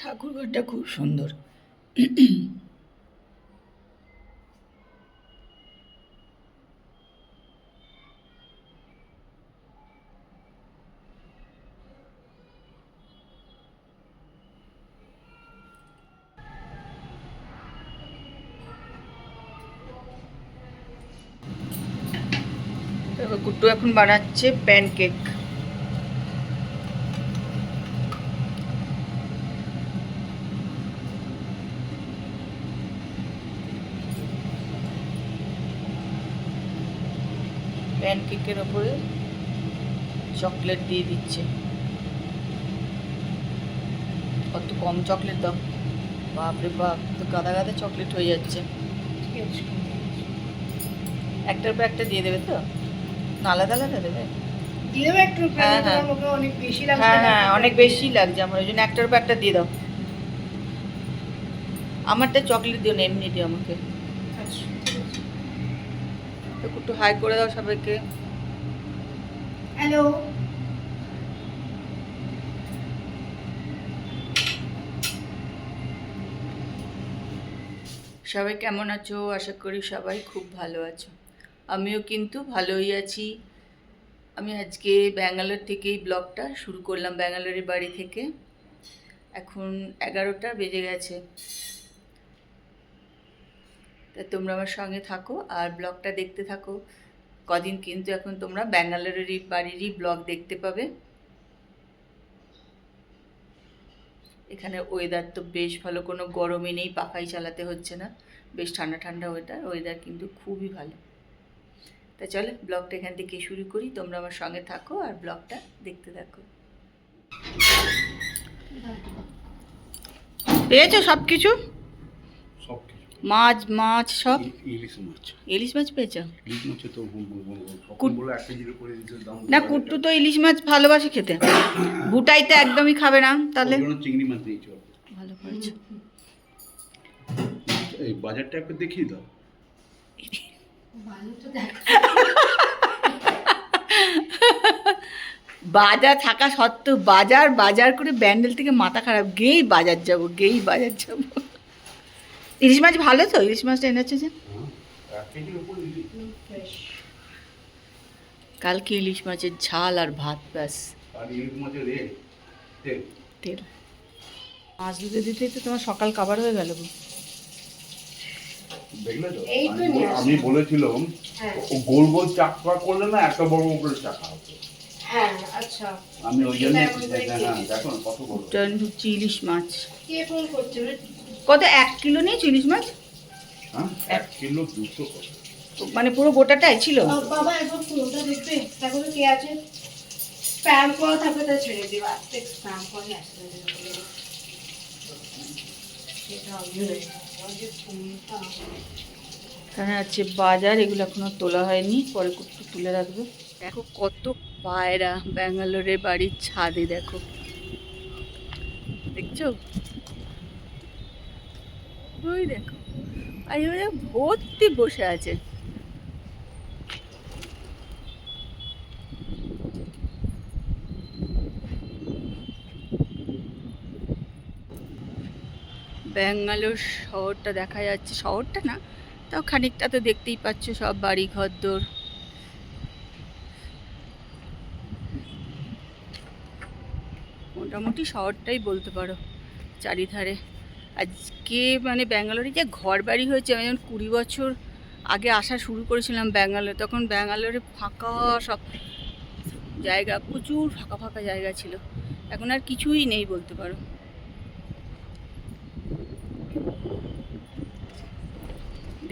ঠাকুরঘরটা খুব সুন্দর। তারপর কুট্টু এখন বানাচ্ছে প্যানকেক। প্যানকেকের ওপরে চকলেট দিয়ে দিচ্ছে। কত কম চকলেট দাও, বাপরে বাপ, তো গাদা গাদা চকলেট হয়ে যাচ্ছে। একটার পর একটা দিয়ে দেবে তো, না আলাদা আলাদা দেবে? দিয়ে দেবে একটু। হ্যাঁ হ্যাঁ অনেক বেশি লাগছে। হ্যাঁ হ্যাঁ অনেক বেশি লাগছে আমার, ওই জন্য একটার পর একটা দিয়ে দাও। আমারটা চকলেট দিও না, এমনি দিও আমাকে। আচ্ছা, একটু হাই করে দাও সবাইকে। হ্যালো। সবাই কেমন আছো? আশা করি সবাই খুব ভালো আছো। আমিও কিন্তু ভালোই আছি। আমি আজকে ব্যাঙ্গালোর থেকেই ব্লগটা শুরু করলাম, ব্যাঙ্গালোরের বাড়ি থেকে। এখন 11টা বেজে গেছে। তা তোমরা আমার সঙ্গে থাকো আর ব্লগটা দেখতে থাকো। কদিন কিন্তু এখন তোমরা ব্যাঙ্গালোরেরই বাড়িরই ব্লগ দেখতে পাবে। এখানে ওয়েদার তো বেশ ভালো, কোনো গরমই নেই, পাখাই চালাতে হচ্ছে না, বেশ ঠান্ডা ঠান্ডা ওয়েদার কিন্তু খুবই ভালো। তা চলো ব্লগটা এখান থেকে শুরু করি, তোমরা আমার সঙ্গে থাকো আর ব্লগটা দেখতে থাকো। পেয়েছো সব কিছু? মাছ মাছ সব? ইলিশ মাছ পেয়েছো? না, কুট্টু তো ইলিশ মাছ ভালোবাসে খেতে, বুটাইতে একদমই খাবে না। তাহলে চিংড়ি মাছ দিয়েছো, ভালো করেছো। এই বাজারটা একটু দেখিয়ে দাও। বাজার থাকা সত্ত্বেও বাজার বাজার করে ব্যান্ডেল থেকে মাথা খারাপ, গেই বাজার যাব। ইলিশ মাছ ভালো তো? ইলিশ মাছটা এনেছে যে কালকে, ইলিশ মাছের ঝাল আর ভাত, ব্যাস। তেল মাছ দিতে দিতেই তো তোমার সকাল কাবার হয়ে গেল। দেখলে তো, আমি বলেছিলাম ও গোল গোল চাকা করলে না এত বড় করে চাকা হতো। হ্যাঁ আচ্ছা, আমি ওই জন্য দেখো কত বড় ঢুকছি ইলিশ মাছ। কে ফোন করছে? কত 1 কিলো নিয়েছো ইলিশ মাছ? হ্যাঁ 1 কিলো 200 কত, মানে পুরো গোটাটাই ছিল? বাবা একবার ফোনটা দেখবে, তারপরে কে আছে স্প্যাম করা থাকবে তা ছেড়ে দিবা, স্প্যাম করে আসলে সেটা আমিও রে যে ফোনটা। এখানে আছে বাজার, এগুলো এখনো তোলা হয়নি, পরে একটু তুলে রাখবে। দেখো কত পায়রা ব্যাঙ্গালোরের বাড়ির ছাদে, দেখো, দেখছো? ওই দেখো, আর এবারে ভর্তি বসে আছে। ব্যাঙ্গালোর শহরটা দেখা যাচ্ছে, শহরটা না তাও খানিকটা তো দেখতেই পাচ্ছ, সব বাড়ি ঘরদোর। মোটামুটি শহরটাই বলতে পারো চারিধারে। আজকে মানে ব্যাঙ্গালোরে যে ঘর বাড়ি হয়েছে, আমি যখন 20 বছর আগে আসা শুরু করেছিলাম ব্যাঙ্গালোরে, তখন ব্যাঙ্গালোরে ফাঁকা সব জায়গা, প্রচুর ফাঁকা ফাঁকা জায়গা ছিল। এখন আর কিছুই নেই বলতে পারো।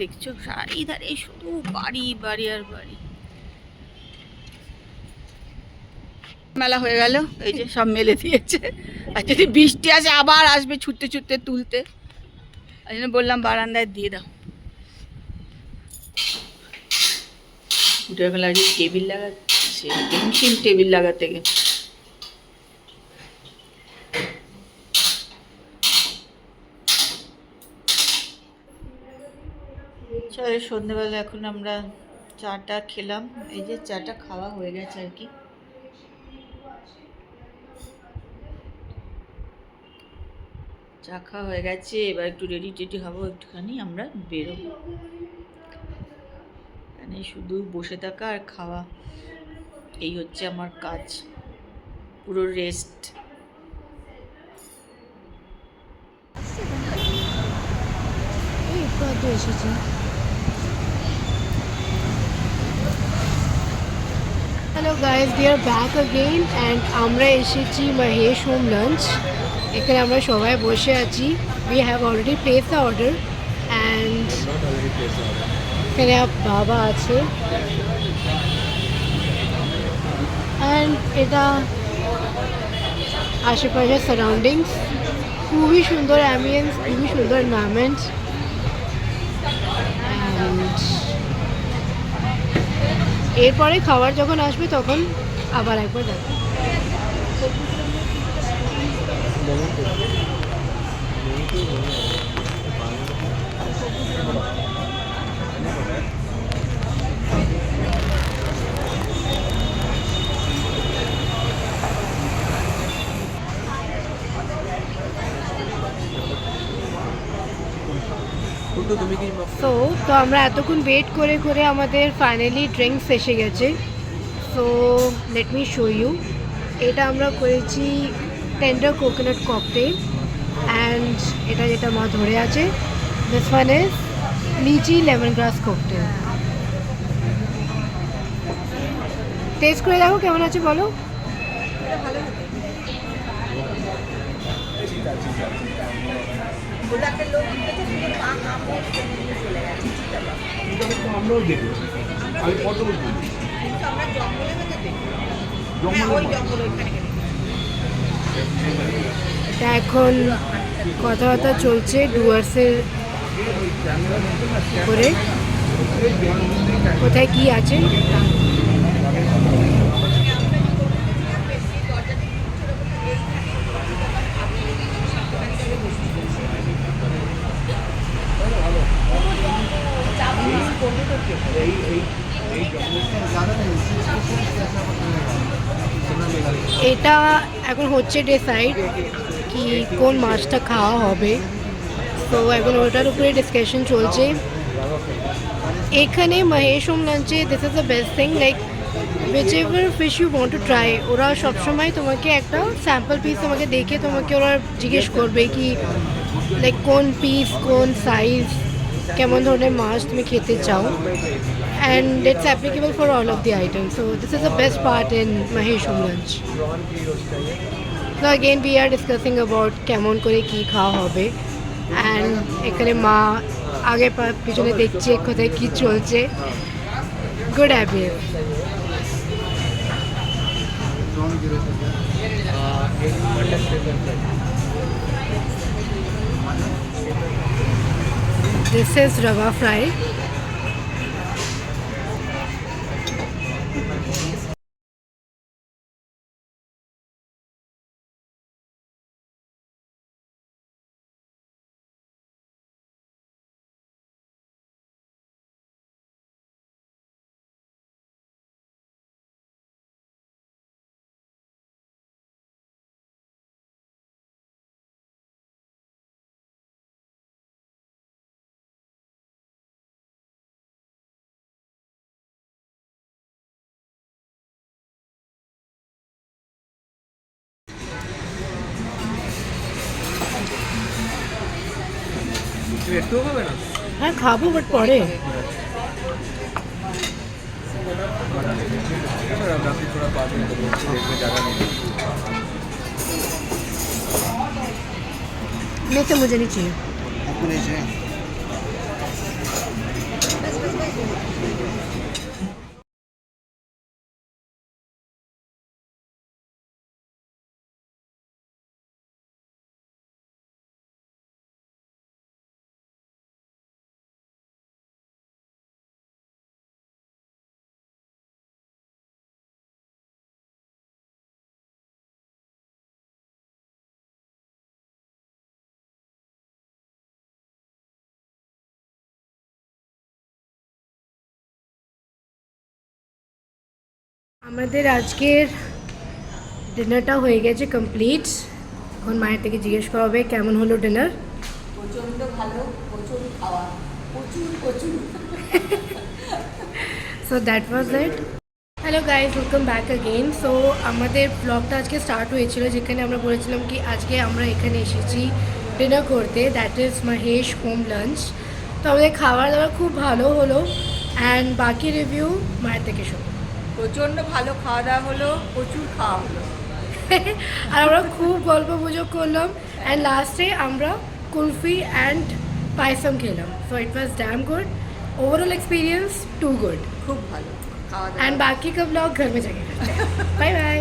দেখছো চারিধারে শুধু বাড়ি বাড়ি আর বাড়ি। মেলা হয়ে গেল, এই যে সব মেলে দিয়েছে, আর যদি বৃষ্টি আসে আবার আসবে ছুটতে ছুটতে তুলতে। ওই জন্য বললাম বারান্দায় দিয়ে দাও। উঠে গেল, আজকে টেবিল লাগাচ্ছে, টেনশন টেবিল লাগাতে গিয়ে। চলে সন্ধ্যেবেলা এখন আমরা চাটা খেলাম, এই যে চাটা খাওয়া হয়ে গেছে আর কি। চা খাওয়া হয়ে গেছে, এবার একটু রেডি টেডি হবো, একটুখানি আমরা বেরোবো। মানে শুধু বসে থাকা আর খাওয়া, এই হচ্ছে আমার কাজ, পুরো রেস্ট। এসেছি। Hello guys, we are back again and আমরা এসেছি মহেশ হোম লাঞ্চ। এখানে আমরা সবাই বসে আছি। we have already placed the order and এখানে বাবা আছে and এটা আশেপাশের সারাউন্ডিংস খুবই সুন্দর, অ্যাম্বিয়েন্স খুবই সুন্দর, এনভায়রনমেন্ট। অ্যান্ড এরপরে খাবার যখন আসবে তখন আবার একবার দেখো। তো আমরা এতক্ষণ ওয়েট করে করে আমাদের ফাইনালি ড্রিঙ্কস এসে গেছে। So let me show you. এটা আমরা করেছি টেন্ডার কোকোনাট ককটেল অ্যান্ড এটা যেটা মা ধরে আছে, this one is lychee lemon grass cocktail. Taste করে দেখো কেমন আছে বলো। আমরাও দেখি, আমি কত এটা এখন কথাবার্তা চলছে ডুয়ার্সের করে, কোথায় কি আছে। এটা এখন হচ্ছে ডিসাইড কি কোন মাছটা খাওয়া হবে, তো এখন ওটার উপরে ডিসকাশন চলছে এখানে মহেশ হোম লাঞ্চে। This is the best thing, like which ever fish you want to try, ওরা সবসময় তোমাকে একটা স্যাম্পল পিস তোমাকে দেখে তোমাকে ওরা জিজ্ঞেস করবে কি লাইক কোন পিস, কোন সাইজ, কেমন ধরনের মাছ তুমি খেতে চাও, and it's applicable for all of the items. So this is the best part in Mahesh Home Lunch. So again we are discussing about কেমন করে কি খাওয়া হবে, and এখানে মা আগে পিছনে দেখছে কোথায় কি চলছে। Good habit. This is rava fry. একটু হবে না? হ্যাঁ খাবো, বাট পরে। नहीं तो मुझे नहीं चाहिए। আমাদের আজকের ডিনারটা হয়ে গেছে কমপ্লিট। এখন মায়ের থেকে জিজ্ঞেস করা হবে কেমন হলো ডিনার। প্রচণ্ড ভালো, প্রচুর খাওয়া, প্রচুর প্রচুর। So that was it. Hello guys, welcome back again. So আমাদের ব্লগটা আজকে স্টার্ট হয়েছিল যেখানে আমরা বলেছিলাম কি আজকে আমরা এখানে এসেছি ডিনার করতে, that is Mahesh home lunch. তো আমাদের খাবার দাবার খুব ভালো হলো অ্যান্ড বাকি রিভিউ মায়ের থেকে শোনো। প্রচণ্ড ভালো খাওয়া দাওয়া হলো, প্রচুর খাওয়া হলো। আর আমরা খুব গল্প গুজব করলাম অ্যান্ড লাস্টে আমরা কুলফি অ্যান্ড পায়সম খেলাম। So it was damn good, overall experience too good. খুব ভালো খাওয়া দাওয়া। एंड बाकी का ब्लॉग घर में जाके करते हैं। Bye bye.